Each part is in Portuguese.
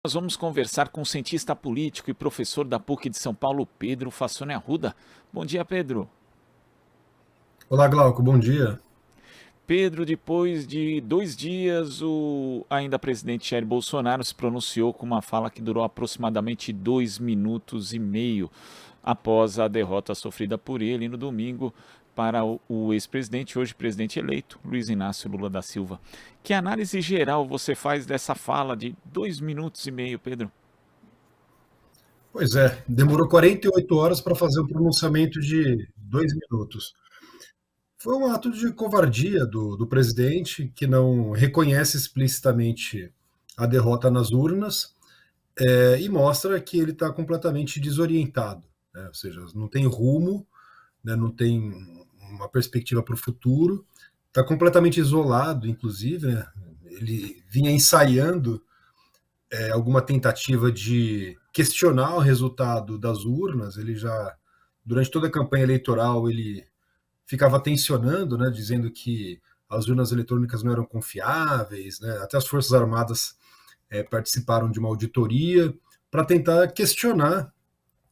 Nós vamos conversar com o cientista político e professor da PUC de São Paulo, Pedro Fassoni Arruda. Bom dia, Pedro. Olá, Glauco, bom dia. Pedro, depois de 2 dias, o ainda presidente Jair Bolsonaro se pronunciou com uma fala que durou aproximadamente 2 minutos e meio após a derrota sofrida por ele no domingo para o ex-presidente, hoje presidente eleito, Luiz Inácio Lula da Silva. Que análise geral você faz dessa fala de 2 minutos e meio, Pedro? Pois é, demorou 48 horas para fazer o pronunciamento de 2 minutos. Foi um ato de covardia do presidente, que não reconhece explicitamente a derrota nas urnas, e mostra que ele está completamente desorientado, né? Ou seja, não tem rumo, né? Não tem uma perspectiva para o futuro, está completamente isolado, inclusive, né? Ele vinha ensaiando alguma tentativa de questionar o resultado das urnas. Ele já, durante toda a campanha eleitoral, ele ficava tensionando, né, dizendo que as urnas eletrônicas não eram confiáveis, né, até as Forças Armadas participaram de uma auditoria para tentar questionar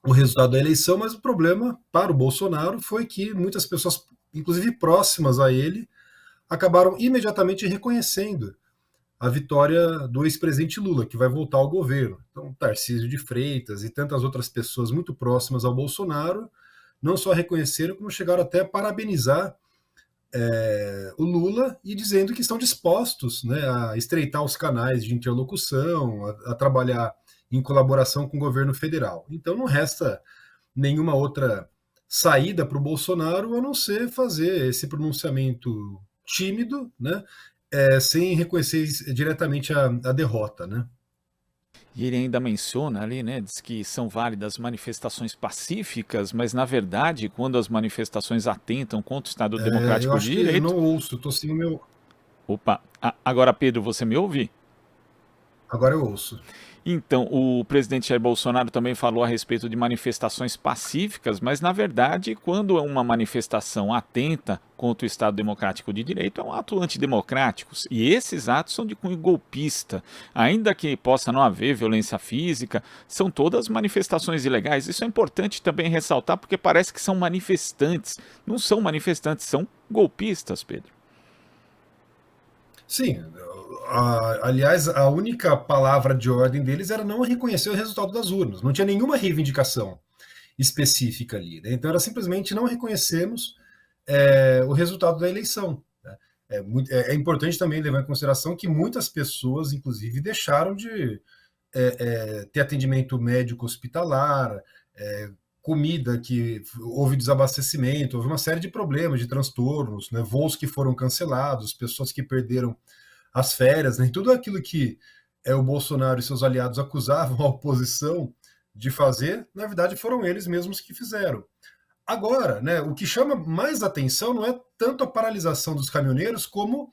o resultado da eleição, mas o problema para o Bolsonaro foi que muitas pessoas, inclusive próximas a ele, acabaram imediatamente reconhecendo a vitória do ex-presidente Lula, que vai voltar ao governo. Então, Tarcísio de Freitas e tantas outras pessoas muito próximas ao Bolsonaro não só reconheceram, como chegaram até a parabenizar o Lula e dizendo que estão dispostos, né, a estreitar os canais de interlocução, a trabalhar em colaboração com o governo federal. Então não resta nenhuma outra saída para o Bolsonaro a não ser fazer esse pronunciamento tímido, né, sem reconhecer diretamente a derrota, né? E ele ainda menciona ali, né, diz que são válidas manifestações pacíficas, mas na verdade, quando as manifestações atentam contra o Estado Eu Democrático de acho que eu Direito. não ouço, estou sem o meu. Opa, agora Pedro, você me ouve? Agora eu ouço. Então, o presidente Jair Bolsonaro também falou a respeito de manifestações pacíficas, mas na verdade, quando uma manifestação atenta contra o Estado Democrático de Direito, é um ato antidemocrático. E esses atos são de cunho golpista. Ainda que possa não haver violência física, são todas manifestações ilegais. Isso é importante também ressaltar, porque parece que são manifestantes. Não são manifestantes, são golpistas, Pedro. Sim, aliás, a única palavra de ordem deles era não reconhecer o resultado das urnas. Não tinha nenhuma reivindicação específica ali, né? Então era simplesmente não reconhecemos o resultado da eleição, né? É importante também levar em consideração que muitas pessoas, inclusive, deixaram de ter atendimento médico hospitalar, comida que houve desabastecimento, houve uma série de problemas, de transtornos, né? Voos que foram cancelados, pessoas que perderam as férias, né? Tudo aquilo que o Bolsonaro e seus aliados acusavam a oposição de fazer, na verdade foram eles mesmos que fizeram. Agora, né, o que chama mais atenção não é tanto a paralisação dos caminhoneiros, como,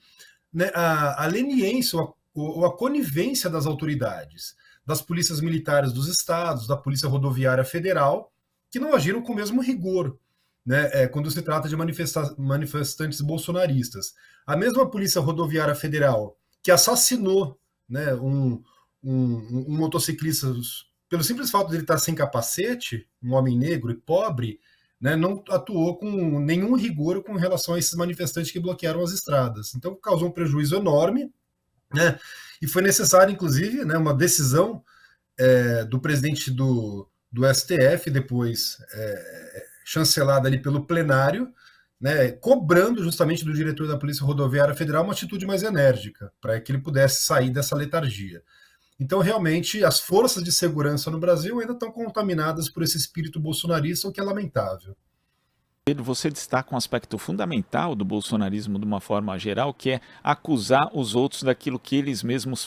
né, a leniência ou a conivência das autoridades, das polícias militares dos estados, da Polícia Rodoviária Federal, que não agiram com o mesmo rigor, né, quando se trata de manifestantes bolsonaristas. A mesma Polícia Rodoviária Federal que assassinou, né, um motociclista pelo simples fato de ele estar sem capacete, um homem negro e pobre, né, não atuou com nenhum rigor com relação a esses manifestantes que bloquearam as estradas. Então causou um prejuízo enorme, né, e foi necessário, inclusive, né, uma decisão do presidente do STF, depois chancelada ali pelo plenário, né, cobrando justamente do diretor da Polícia Rodoviária Federal uma atitude mais enérgica, para que ele pudesse sair dessa letargia. Então, realmente, as forças de segurança no Brasil ainda estão contaminadas por esse espírito bolsonarista, o que é lamentável. Pedro, você destaca um aspecto fundamental do bolsonarismo de uma forma geral, que é acusar os outros daquilo que eles mesmos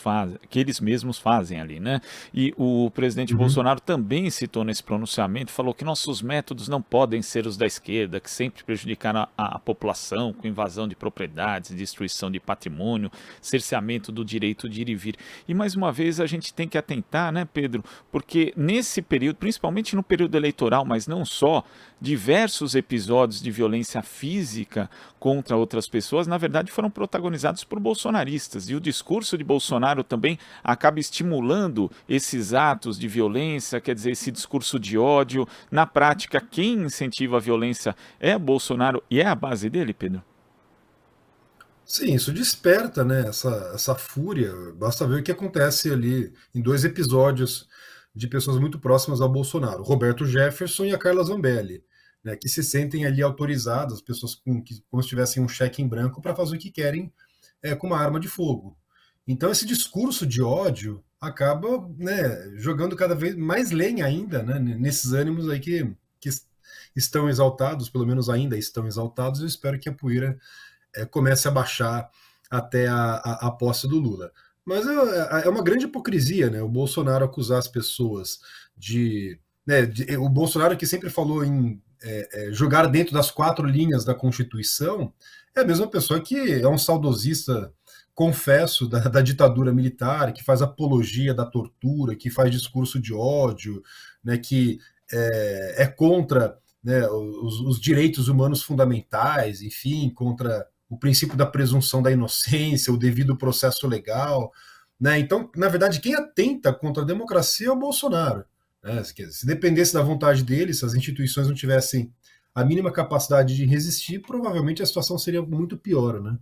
fazem ali, né? E o presidente Uhum. Bolsonaro também citou nesse pronunciamento, falou que nossos métodos não podem ser os da esquerda, que sempre prejudicaram a população com invasão de propriedades, destruição de patrimônio, cerceamento do direito de ir e vir. E mais uma vez a gente tem que atentar, né, Pedro? Porque nesse período, principalmente no período eleitoral, mas não só, diversos episódios episódios de violência física contra outras pessoas, na verdade foram protagonizados por bolsonaristas. E o discurso de Bolsonaro também acaba estimulando esses atos de violência, quer dizer, esse discurso de ódio. Na prática, quem incentiva a violência é Bolsonaro e é a base dele, Pedro? Sim, isso desperta, né, essa fúria. Basta ver o que acontece ali em dois episódios de pessoas muito próximas ao Bolsonaro, Roberto Jefferson e a Carla Zambelli, né, que se sentem ali autorizadas, pessoas como se tivessem um cheque em branco para fazer o que querem com uma arma de fogo. Então esse discurso de ódio acaba, né, jogando cada vez mais lenha ainda, né, nesses ânimos aí que estão exaltados, pelo menos ainda estão exaltados. Eu espero que a poeira comece a baixar até a posse do Lula. Mas é uma grande hipocrisia, né? O Bolsonaro acusar as pessoas de, né, o Bolsonaro que sempre falou em jogar dentro das 4 linhas da Constituição é a mesma pessoa que é um saudosista, confesso, da ditadura militar, que faz apologia da tortura, que faz discurso de ódio, né, que é contra, né, os direitos humanos fundamentais, enfim, contra o princípio da presunção da inocência, o devido processo legal, né? Então, na verdade, quem atenta contra a democracia é o Bolsonaro, né? Se dependesse da vontade dele, se as instituições não tivessem a mínima capacidade de resistir, provavelmente a situação seria muito pior, né?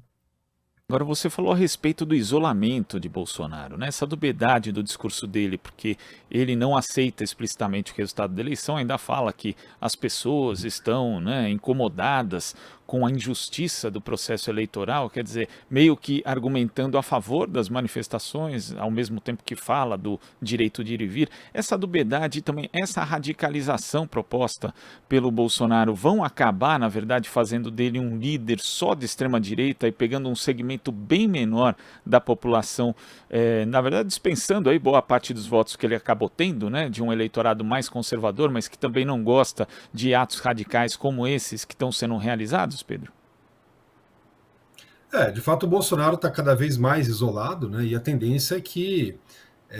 Agora você falou a respeito do isolamento de Bolsonaro, né? Essa dubiedade do discurso dele, porque ele não aceita explicitamente o resultado da eleição, ainda fala que as pessoas estão, né, incomodadas com a injustiça do processo eleitoral, quer dizer, meio que argumentando a favor das manifestações, ao mesmo tempo que fala do direito de ir e vir. Essa dubiedade e também essa radicalização proposta pelo Bolsonaro vão acabar, na verdade, fazendo dele um líder só de extrema-direita e pegando um segmento bem menor da população, na verdade, dispensando aí boa parte dos votos que ele acabou tendo, né, de um eleitorado mais conservador, mas que também não gosta de atos radicais como esses que estão sendo realizados, Pedro? De fato, o Bolsonaro está cada vez mais isolado, né? E a tendência é que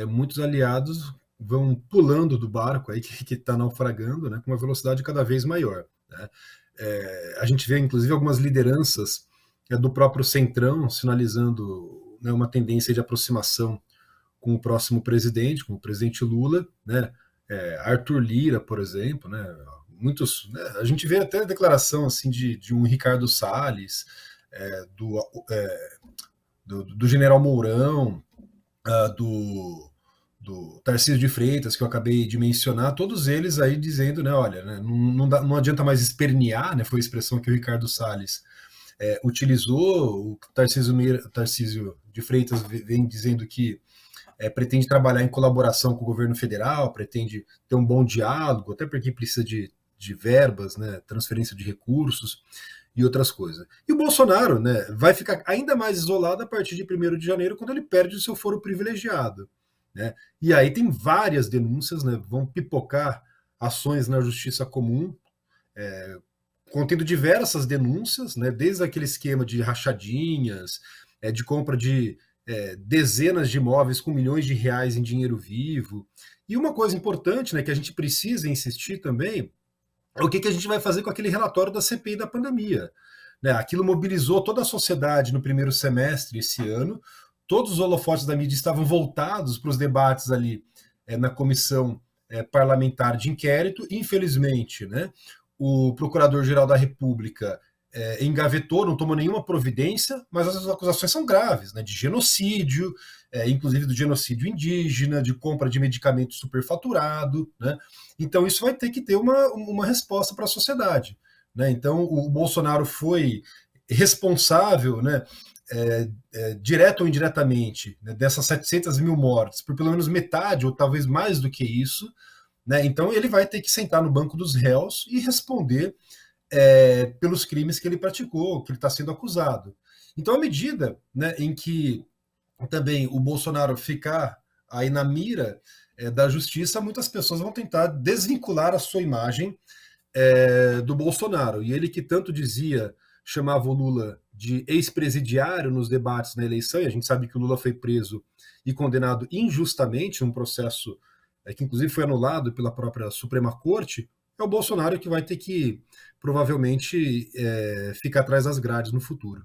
muitos aliados vão pulando do barco aí que está naufragando, né? Com uma velocidade cada vez maior, né? A gente vê, inclusive, algumas lideranças do próprio Centrão sinalizando, né, uma tendência de aproximação com o próximo presidente, com o presidente Lula, né? Arthur Lira, por exemplo, né? Muitos, né, a gente vê até a declaração assim de um Ricardo Salles, do, do general Mourão, do Tarcísio de Freitas, que eu acabei de mencionar, todos eles aí dizendo, né, olha, né, não adianta mais espernear, né, foi a expressão que o Ricardo Salles utilizou. O Tarcísio de Freitas vem dizendo que pretende trabalhar em colaboração com o governo federal, pretende ter um bom diálogo, até porque precisa de verbas, né, transferência de recursos e outras coisas. E o Bolsonaro, né, vai ficar ainda mais isolado a partir de 1º de janeiro, quando ele perde o seu foro privilegiado, né? E aí tem várias denúncias, né, vão pipocar ações na justiça comum, contendo diversas denúncias, né, desde aquele esquema de rachadinhas, de compra de dezenas de imóveis com milhões de reais em dinheiro vivo. E uma coisa importante, né, que a gente precisa insistir também, é o que a gente vai fazer com aquele relatório da CPI da pandemia, né? Aquilo mobilizou toda a sociedade no primeiro semestre esse ano, todos os holofotes da mídia estavam voltados para os debates ali na comissão parlamentar de inquérito. Infelizmente, né, o Procurador-Geral da República engavetou, não tomou nenhuma providência, mas as acusações são graves, né, de genocídio, inclusive do genocídio indígena, de compra de medicamento superfaturado, né? Então isso vai ter que ter uma resposta para a sociedade, né? Então o Bolsonaro foi responsável, né, direto ou indiretamente, né, dessas 700 mil mortes, por pelo menos metade, ou talvez mais do que isso, né? Então ele vai ter que sentar no banco dos réus e responder pelos crimes que ele praticou, que ele está sendo acusado. Então, à medida, né, em que também o Bolsonaro ficar aí na mira da justiça, muitas pessoas vão tentar desvincular a sua imagem do Bolsonaro. E ele que tanto dizia, chamava o Lula de ex-presidiário nos debates na eleição, e a gente sabe que o Lula foi preso e condenado injustamente num processo que inclusive foi anulado pela própria Suprema Corte. é o Bolsonaro que vai ter que, provavelmente, ficar atrás das grades no futuro.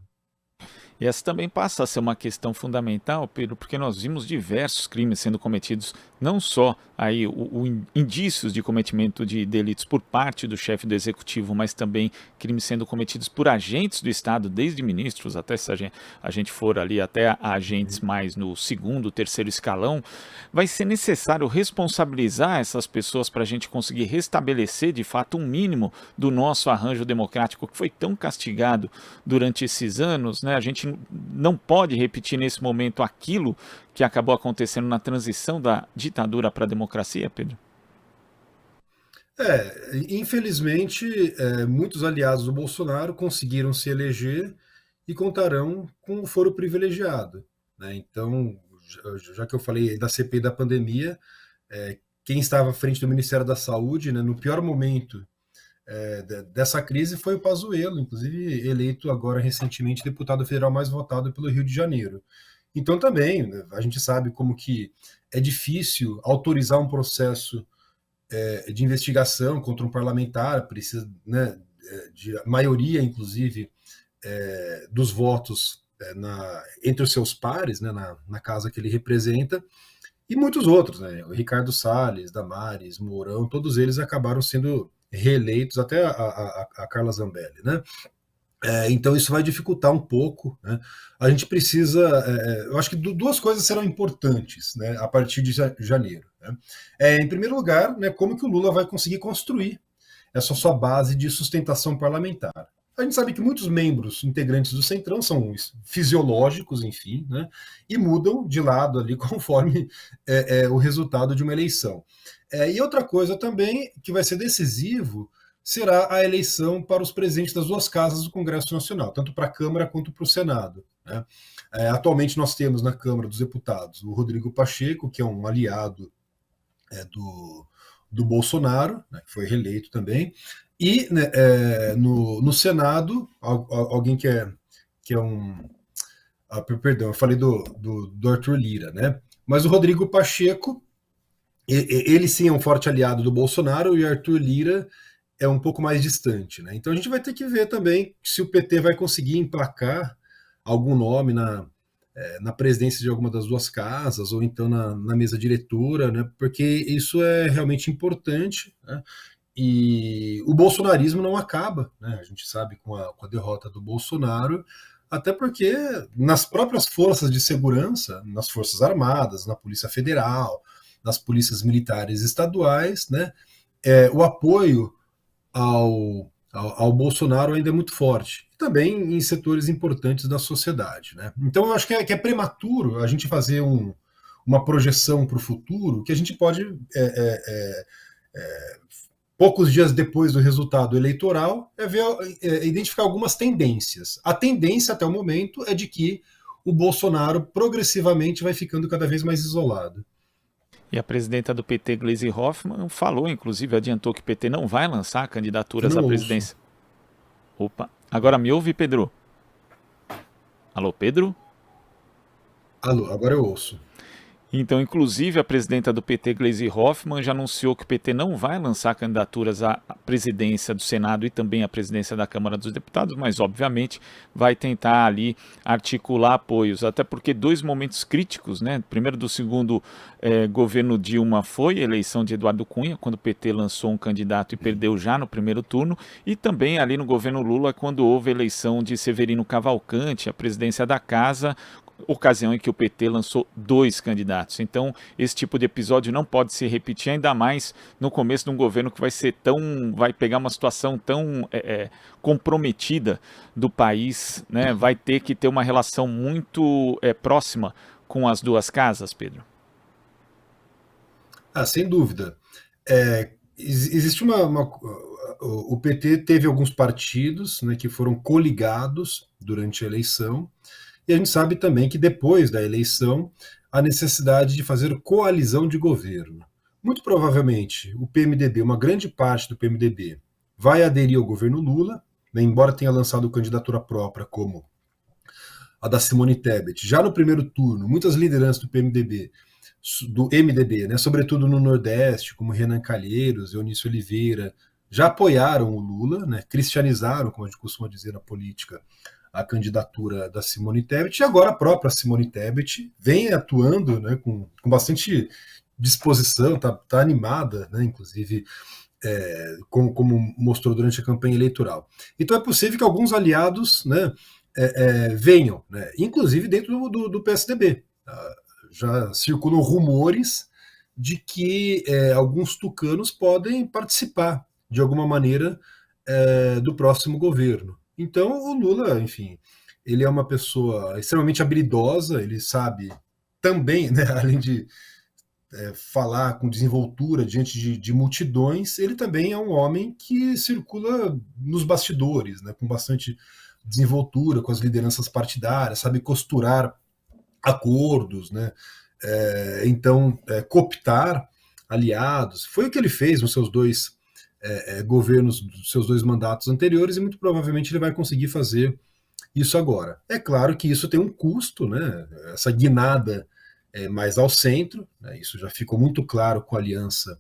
E essa também passa a ser uma questão fundamental, Pedro, porque nós vimos diversos crimes sendo cometidos, não só aí indícios de cometimento de delitos por parte do chefe do executivo, mas também crimes sendo cometidos por agentes do Estado, desde ministros até, se a gente for ali até agentes mais no segundo, terceiro escalão. Vai ser necessário responsabilizar essas pessoas para a gente conseguir restabelecer de fato um mínimo do nosso arranjo democrático que foi tão castigado durante esses anos, né? A gente não pode repetir nesse momento aquilo que acabou acontecendo na transição da ditadura para a democracia, Pedro? Infelizmente, muitos aliados do Bolsonaro conseguiram se eleger e contarão com o foro privilegiado, né? Então, já que eu falei da CPI da pandemia, quem estava à frente do Ministério da Saúde, né, no pior momento dessa crise foi o Pazuello, inclusive eleito agora recentemente deputado federal mais votado pelo Rio de Janeiro. Então também, né, a gente sabe como que é difícil autorizar um processo de investigação contra um parlamentar, precisa, né, de maioria, inclusive, dos votos entre os seus pares, né, na casa que ele representa, e muitos outros, né, o Ricardo Salles, Damares, Mourão, todos eles acabaram sendo reeleitos, até a Carla Zambelli, né? Então isso vai dificultar um pouco, né? A gente precisa, eu acho que duas coisas serão importantes, né, a partir de janeiro, né? Em primeiro lugar, né, como que o Lula vai conseguir construir essa sua base de sustentação parlamentar. A gente sabe que muitos membros integrantes do Centrão são fisiológicos, enfim, né, e mudam de lado ali conforme o resultado de uma eleição. E outra coisa também que vai ser decisivo será a eleição para os presidentes das duas casas do Congresso Nacional, tanto para a Câmara quanto para o Senado, né? Atualmente nós temos na Câmara dos Deputados o Rodrigo Pacheco, que é um aliado do Bolsonaro, né, que foi reeleito também, e né, no Senado, alguém que é um... perdão, eu falei do Arthur Lira, né? Mas o Rodrigo Pacheco, ele sim é um forte aliado do Bolsonaro, e Arthur Lira é um pouco mais distante, né? Então a gente vai ter que ver também se o PT vai conseguir emplacar algum nome na presidência de alguma das duas casas, ou então na mesa diretora, né? Porque isso é realmente importante, né? E o bolsonarismo não acaba, né? A gente sabe com a derrota do Bolsonaro, até porque nas próprias forças de segurança, nas Forças Armadas, na Polícia Federal, nas polícias militares estaduais, né, o apoio ao Bolsonaro ainda é muito forte. E também em setores importantes da sociedade, né? Então eu acho que é prematuro a gente fazer uma projeção para o futuro, que a gente pode, poucos dias depois do resultado eleitoral, identificar algumas tendências. A tendência até o momento é de que o Bolsonaro progressivamente vai ficando cada vez mais isolado. E a presidenta do PT, Gleisi Hoffmann, falou, inclusive, adiantou que o PT não vai lançar Eu candidaturas não à ouço. presidência. Opa, agora me ouve, Pedro? Alô, Pedro? Alô, agora eu ouço. Então, inclusive, a presidenta do PT, Gleisi Hoffmann, já anunciou que o PT não vai lançar candidaturas à presidência do Senado e também à presidência da Câmara dos Deputados, mas, obviamente, vai tentar ali articular apoios, até porque dois momentos críticos, né? Primeiro do segundo governo Dilma foi a eleição de Eduardo Cunha, quando o PT lançou um candidato e perdeu já no primeiro turno, e também ali no governo Lula, quando houve a eleição de Severino Cavalcante, a presidência da Casa, ocasião em que o PT lançou dois candidatos. Então, esse tipo de episódio não pode se repetir, ainda mais no começo de um governo que vai pegar uma situação tão comprometida do país, né? Vai ter que ter uma relação muito próxima com as duas casas, Pedro. Sem dúvida. Existe o PT teve alguns partidos, né, que foram coligados durante a eleição, e a gente sabe também que depois da eleição, a necessidade de fazer coalizão de governo. Muito provavelmente, o PMDB, uma grande parte do PMDB, vai aderir ao governo Lula, né, embora tenha lançado candidatura própria, como a da Simone Tebet. Já no primeiro turno, muitas lideranças do MDB, né, sobretudo no Nordeste, como Renan Calheiros, Eunício Oliveira, já apoiaram o Lula, né, cristianizaram, como a gente costuma dizer na política, a candidatura da Simone Tebet, e agora a própria Simone Tebet vem atuando, né, com bastante disposição, tá animada, né, inclusive, como mostrou durante a campanha eleitoral. Então é possível que alguns aliados, né, venham, né, inclusive dentro do PSDB. Já circulam rumores de que alguns tucanos podem participar, de alguma maneira, do próximo governo. Então, o Lula, enfim, ele é uma pessoa extremamente habilidosa, ele sabe também, né, além de falar com desenvoltura diante de multidões, ele também é um homem que circula nos bastidores, né, com bastante desenvoltura, com as lideranças partidárias, sabe costurar acordos, né, então cooptar aliados. Foi o que ele fez nos seus dois governos, dos seus dois mandatos anteriores, e muito provavelmente ele vai conseguir fazer isso agora. É claro que isso tem um custo, né? Essa guinada mais ao centro, né? Isso já ficou muito claro com a aliança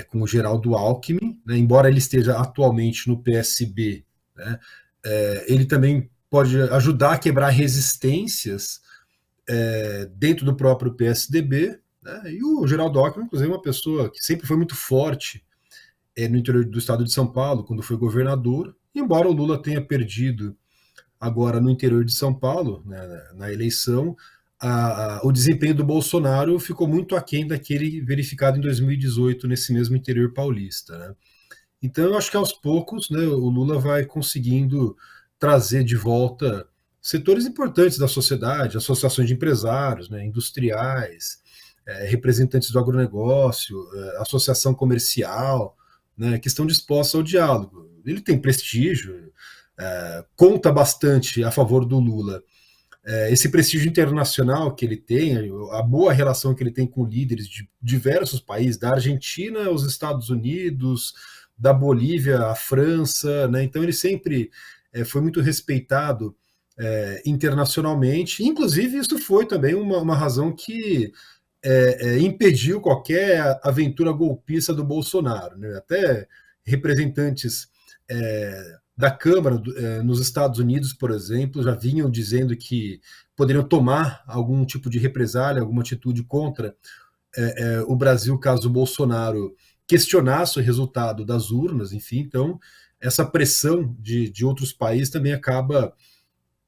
com o Geraldo Alckmin, né? Embora ele esteja atualmente no PSB, né? Ele também pode ajudar a quebrar resistências dentro do próprio PSDB, né? E o Geraldo Alckmin, inclusive, é uma pessoa que sempre foi muito forte no interior do estado de São Paulo, quando foi governador, embora o Lula tenha perdido agora no interior de São Paulo, né, na eleição, o desempenho do Bolsonaro ficou muito aquém daquele verificado em 2018 nesse mesmo interior paulista, né? Então eu acho que aos poucos, né, o Lula vai conseguindo trazer de volta setores importantes da sociedade, associações de empresários, né, industriais, representantes do agronegócio, associação comercial, né, que estão dispostos ao diálogo. Ele tem prestígio, conta bastante a favor do Lula. Esse prestígio internacional que ele tem, a boa relação que ele tem com líderes de diversos países, da Argentina aos Estados Unidos, da Bolívia à França, né? Então ele sempre foi muito respeitado internacionalmente. Inclusive, isso foi também uma razão que impediu qualquer aventura golpista do Bolsonaro, né? Até representantes da Câmara nos Estados Unidos, por exemplo, já vinham dizendo que poderiam tomar algum tipo de represália, alguma atitude contra o Brasil, caso o Bolsonaro questionasse o resultado das urnas, enfim. Então, essa pressão de outros países também acaba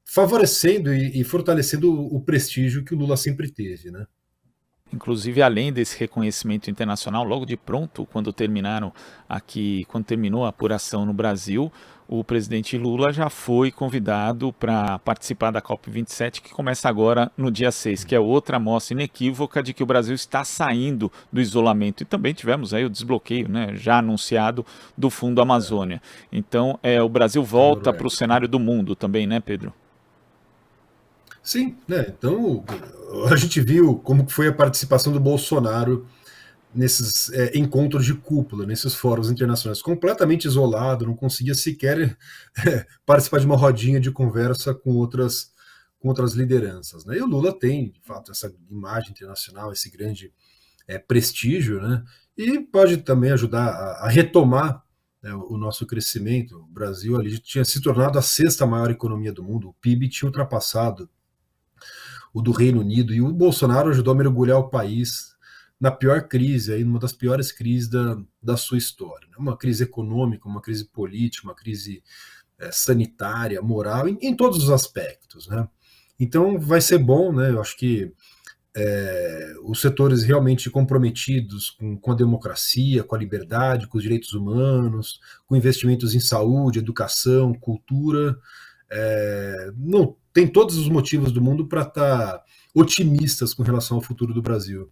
favorecendo e fortalecendo o prestígio que o Lula sempre teve, né? Inclusive, além desse reconhecimento internacional, logo de pronto, quando terminou a apuração no Brasil, o presidente Lula já foi convidado para participar da COP27, que começa agora no dia 6, que é outra amostra inequívoca de que o Brasil está saindo do isolamento. E também tivemos aí o desbloqueio, né, já anunciado, do Fundo Amazônia. Então, o Brasil volta para o cenário do mundo também, né, Pedro? Sim, né? Então a gente viu como foi a participação do Bolsonaro nesses encontros de cúpula, nesses fóruns internacionais, completamente isolado, não conseguia sequer participar de uma rodinha de conversa com outras lideranças, né? E o Lula tem, de fato, essa imagem internacional, esse grande prestígio, né? E pode também ajudar a retomar, né, o nosso crescimento. O Brasil ali tinha se tornado a sexta maior economia do mundo, o PIB tinha ultrapassado o do Reino Unido, e o Bolsonaro ajudou a mergulhar o país na pior crise, aí, uma das piores crises da sua história. Uma crise econômica, uma crise política, uma crise sanitária, moral, em todos os aspectos, né? Então vai ser bom, né? Eu acho que os setores realmente comprometidos com a democracia, com a liberdade, com os direitos humanos, com investimentos em saúde, educação, cultura, não tem todos os motivos do mundo para estar otimistas com relação ao futuro do Brasil.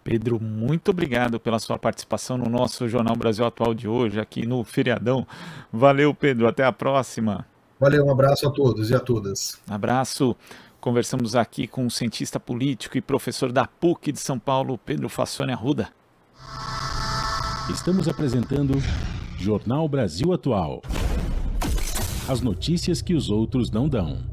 Pedro, muito obrigado pela sua participação no nosso Jornal Brasil Atual de hoje, aqui no feriadão. Valeu, Pedro, até a próxima. Valeu, um abraço a todos e a todas. Abraço. Conversamos aqui com o cientista político e professor da PUC de São Paulo, Pedro Fassoni Arruda. Estamos apresentando Jornal Brasil Atual. As notícias que os outros não dão.